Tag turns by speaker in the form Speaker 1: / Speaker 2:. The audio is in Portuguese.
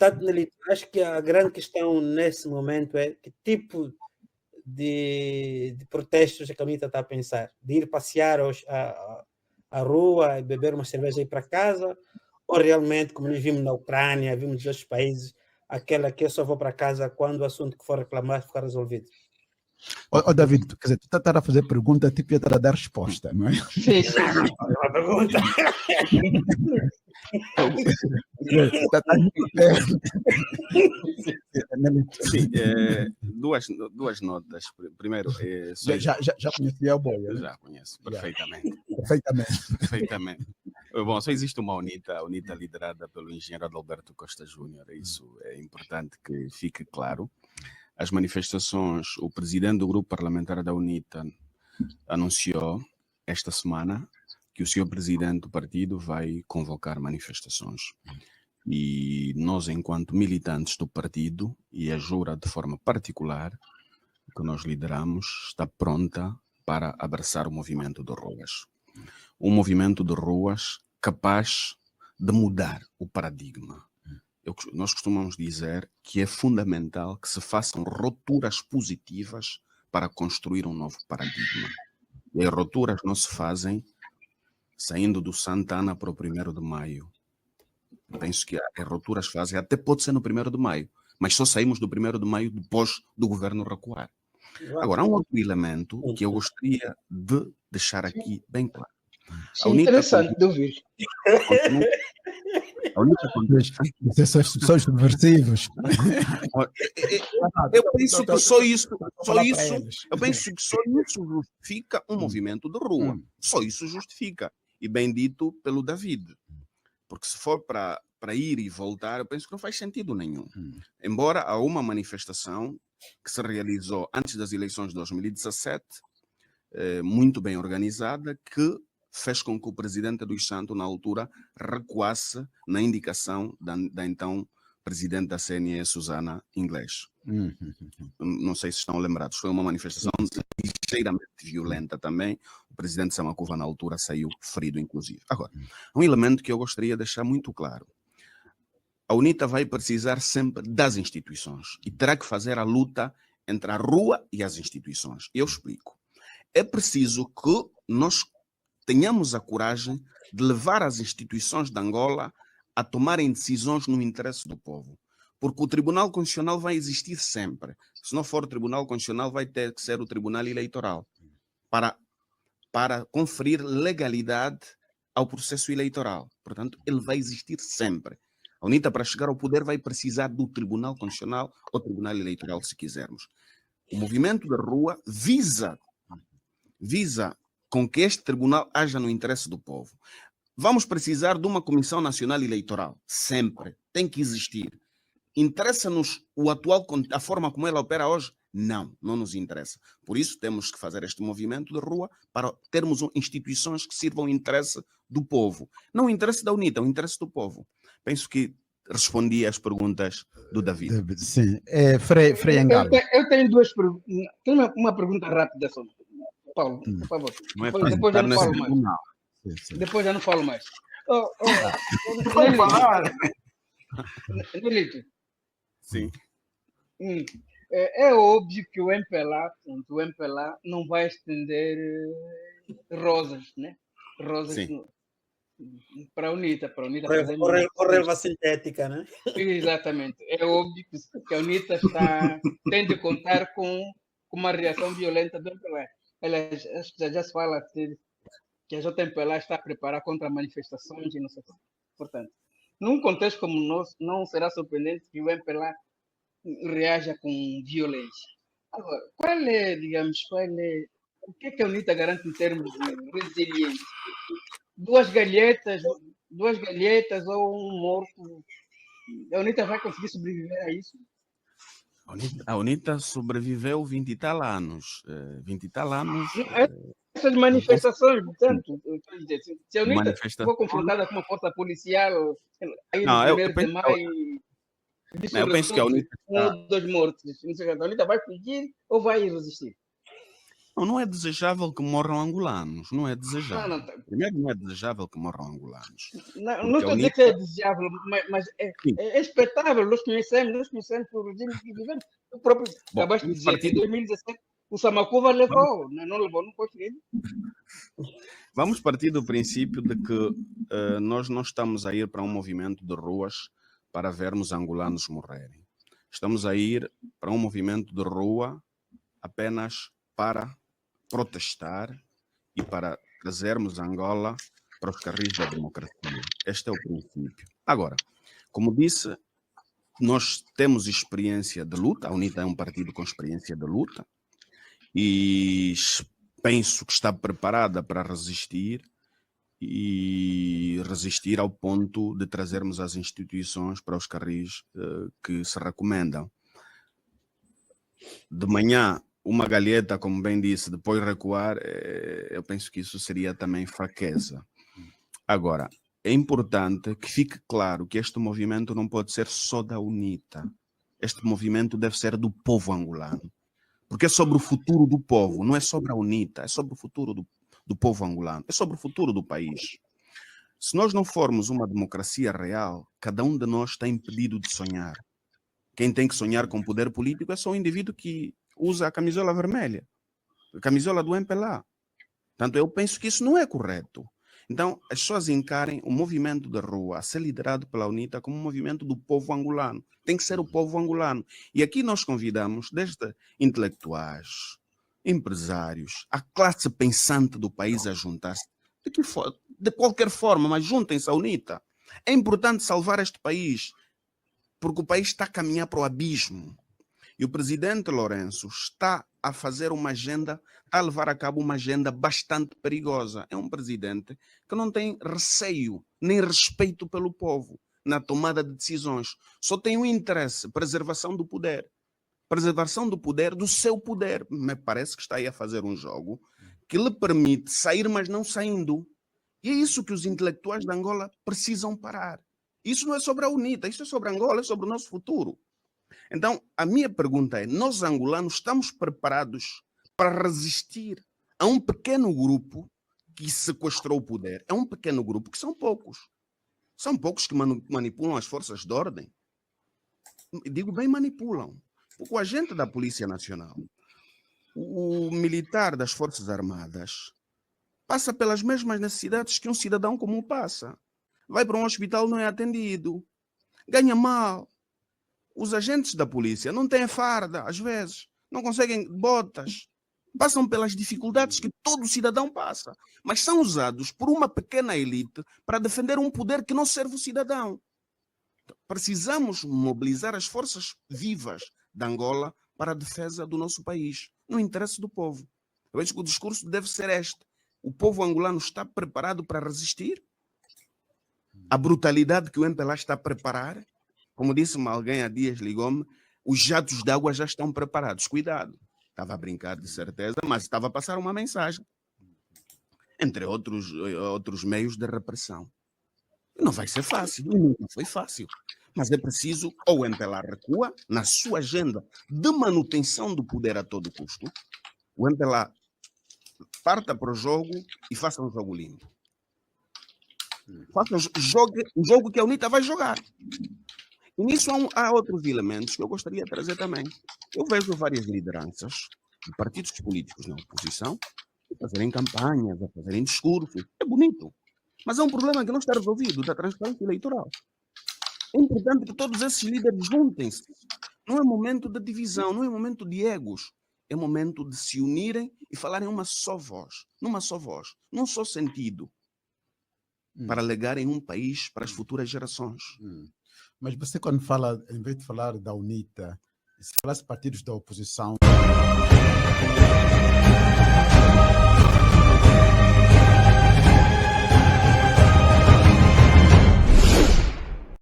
Speaker 1: Portanto, Nelito, acho que a grande questão nesse momento é que tipo de protestos é que a UNITA está a pensar. De ir passear à rua e beber uma cerveja e ir para casa, ou realmente, como nós vimos na Ucrânia, vimos nos outros países, aquela que eu só vou para casa quando o assunto que for reclamar ficar resolvido.
Speaker 2: David, quer dizer, tu estás a fazer pergunta, tipo, eu estou a dar resposta, não é?
Speaker 3: Sim, sim.
Speaker 1: É uma pergunta.
Speaker 4: Sim, duas notas. Primeiro,
Speaker 2: já conhecia o Boia, né?
Speaker 4: Já conheço perfeitamente.
Speaker 2: Perfeitamente.
Speaker 4: Bom, só existe uma UNITA liderada pelo engenheiro Adalberto Costa Júnior. Isso é importante que fique claro. As manifestações, o presidente do grupo parlamentar da UNITA anunciou esta semana que o senhor presidente do partido vai convocar manifestações. E nós, enquanto militantes do partido, e a Jura de forma particular, que nós lideramos, está pronta para abraçar o movimento de ruas. Um movimento de ruas capaz de mudar o paradigma. Nós costumamos dizer que é fundamental que se façam rupturas positivas para construir um novo paradigma. E as rupturas não se fazem saindo do Santa Ana para o 1º de maio. Eu penso que as rupturas fazem, até pode ser no 1º de maio, mas só saímos do 1º de maio depois do governo recuar. Agora, há um outro elemento que eu gostaria de deixar aqui bem claro.
Speaker 3: Sim, interessante de ouvir.
Speaker 2: São subversivos.
Speaker 4: Eu penso que só isso justifica um movimento de rua. Só isso justifica. E bem dito pelo David. Porque se for para ir e voltar, eu penso que não faz sentido nenhum. Embora há uma manifestação que se realizou antes das eleições de 2017, muito bem organizada, que fez com que o presidente dos Santos, na altura, recuasse na indicação da então presidente da CNE, Susana Inglês. Não sei se estão lembrados. Foi uma manifestação ligeiramente violenta também. O presidente Samakuva, na altura, saiu ferido, inclusive. Agora, um elemento que eu gostaria de deixar muito claro. A UNITA vai precisar sempre das instituições e terá que fazer a luta entre a rua e as instituições. Eu explico. É preciso que nós tenhamos a coragem de levar as instituições de Angola a tomarem decisões no interesse do povo. Porque o Tribunal Constitucional vai existir sempre. Se não for o Tribunal Constitucional, vai ter que ser o Tribunal Eleitoral para conferir legalidade ao processo eleitoral. Portanto, ele vai existir sempre. A UNITA, para chegar ao poder, vai precisar do Tribunal Constitucional ou Tribunal Eleitoral, se quisermos. O movimento da rua visa com que este tribunal haja no interesse do povo. Vamos precisar de uma Comissão Nacional Eleitoral. Sempre. Tem que existir. Interessa-nos a forma como ela opera hoje? Não nos interessa. Por isso, temos que fazer este movimento de rua para termos instituições que sirvam ao interesse do povo. Não o interesse da UNITA, o interesse do povo. Penso que respondi às perguntas do David.
Speaker 2: Sim. Frei Angalo.
Speaker 3: Eu tenho duas perguntas. Tenho uma pergunta rápida sobre Paulo, por favor. Depois já não falo mais. Depois já não falo mais. Nelito.
Speaker 4: Sim.
Speaker 3: É óbvio que o MPLA não vai estender rosas, né? Rosas para a UNITA.
Speaker 1: Relva sintética, né?
Speaker 3: Exatamente. É óbvio que a UNITA tem de contar com uma reação violenta do MPLA. Acho que já se fala que a JMPLA está a preparar contra manifestações e não sei o que. Portanto, num contexto como o nosso, não será surpreendente que o MPLA reaja com violência. Agora, o que a UNITA garante em termos de resiliência? Duas galhetas ou um morto, a UNITA vai conseguir sobreviver a isso?
Speaker 4: A UNITA sobreviveu 20 e tal anos.
Speaker 3: Essas manifestações, portanto, se a UNITA for confrontada com uma força policial aí no 1º de maio,
Speaker 4: eu penso que a UNITA
Speaker 3: dois mortos, a UNITA vai fugir ou vai resistir?
Speaker 4: Não é desejável que morram angolanos. Não é desejável.
Speaker 3: Não,
Speaker 4: Primeiro, não é desejável que morram angolanos.
Speaker 3: não estou a dizer que é desejável, mas é expectável. Nós conhecemos o regime que vivemos. O próprio, acabaste de dizer que em 2017 o Samacuva levou, não levou, não foi ferido.
Speaker 4: Vamos partir do princípio de que nós não estamos a ir para um movimento de ruas para vermos angolanos morrerem. Estamos a ir para um movimento de rua apenas para protestar e para trazermos Angola para os carris da democracia. Este é o princípio. Agora, como disse, nós temos experiência de luta, a UNITA é um partido com experiência de luta e penso que está preparada para resistir e resistir ao ponto de trazermos as instituições para os carris que se recomendam. De manhã, uma galheta, como bem disse, depois recuar, eu penso que isso seria também fraqueza. Agora, é importante que fique claro que este movimento não pode ser só da UNITA. Este movimento deve ser do povo angolano. Porque é sobre o futuro do povo, não é sobre a UNITA, é sobre o futuro do povo angolano, é sobre o futuro do país. Se nós não formos uma democracia real, cada um de nós está impedido de sonhar. Quem tem que sonhar com poder político é só o indivíduo que usa a camisola vermelha, a camisola do MPLA. Portanto, eu penso que isso não é correto. Então, as pessoas encarem o movimento da rua a ser liderado pela UNITA como um movimento do povo angolano. Tem que ser o povo angolano. E aqui nós convidamos desde intelectuais, empresários, a classe pensante do país a juntar-se. De qualquer forma, mas juntem-se à UNITA. É importante salvar este país, porque o país está a caminhar para o abismo. E o presidente Lourenço está a fazer uma agenda, a levar a cabo uma agenda bastante perigosa. É um presidente que não tem receio nem respeito pelo povo na tomada de decisões. Só tem um interesse, preservação do poder. Preservação do poder, do seu poder. Me parece que está aí a fazer um jogo que lhe permite sair, mas não saindo. E é isso que os intelectuais de Angola precisam parar. Isso não é sobre a UNITA, isso é sobre Angola, é sobre o nosso futuro. Então, a minha pergunta é, nós angolanos estamos preparados para resistir a um pequeno grupo que sequestrou o poder? É um pequeno grupo que são poucos. São poucos que manipulam as forças de ordem. Digo bem manipulam. O agente da Polícia Nacional, o militar das Forças Armadas, passa pelas mesmas necessidades que um cidadão comum passa. Vai para um hospital, não é atendido. Ganha mal. Os agentes da polícia não têm farda, às vezes. Não conseguem botas. Passam pelas dificuldades que todo cidadão passa. Mas são usados por uma pequena elite para defender um poder que não serve o cidadão. Precisamos mobilizar as forças vivas de Angola para a defesa do nosso país, no interesse do povo. Eu acho que o discurso deve ser este. O povo angolano está preparado para resistir? A brutalidade que o MPLA está a preparar? Como disse-me alguém há dias, ligou-me, os jatos de água já estão preparados. Cuidado. Estava a brincar de certeza, mas estava a passar uma mensagem. Entre outros meios de repressão. Não vai ser fácil, nunca foi fácil. Mas é preciso, ou o MPLA recua na sua agenda de manutenção do poder a todo custo, o MPLA parta para o jogo e faça um jogo limpo. Faça um jogo que a UNITA vai jogar. E nisso há outros elementos que eu gostaria de trazer também. Eu vejo várias lideranças de partidos políticos na oposição a fazerem campanhas, a fazerem discursos. É bonito. Mas é um problema que não está resolvido, da transparência eleitoral. É importante que todos esses líderes juntem-se. Não é momento de divisão, não é momento de egos. É momento de se unirem e falarem uma só voz, numa só voz, num só sentido, para legarem um país para as futuras gerações.
Speaker 2: Mas você, quando fala, em vez de falar da UNITA, se falasse partidos da oposição...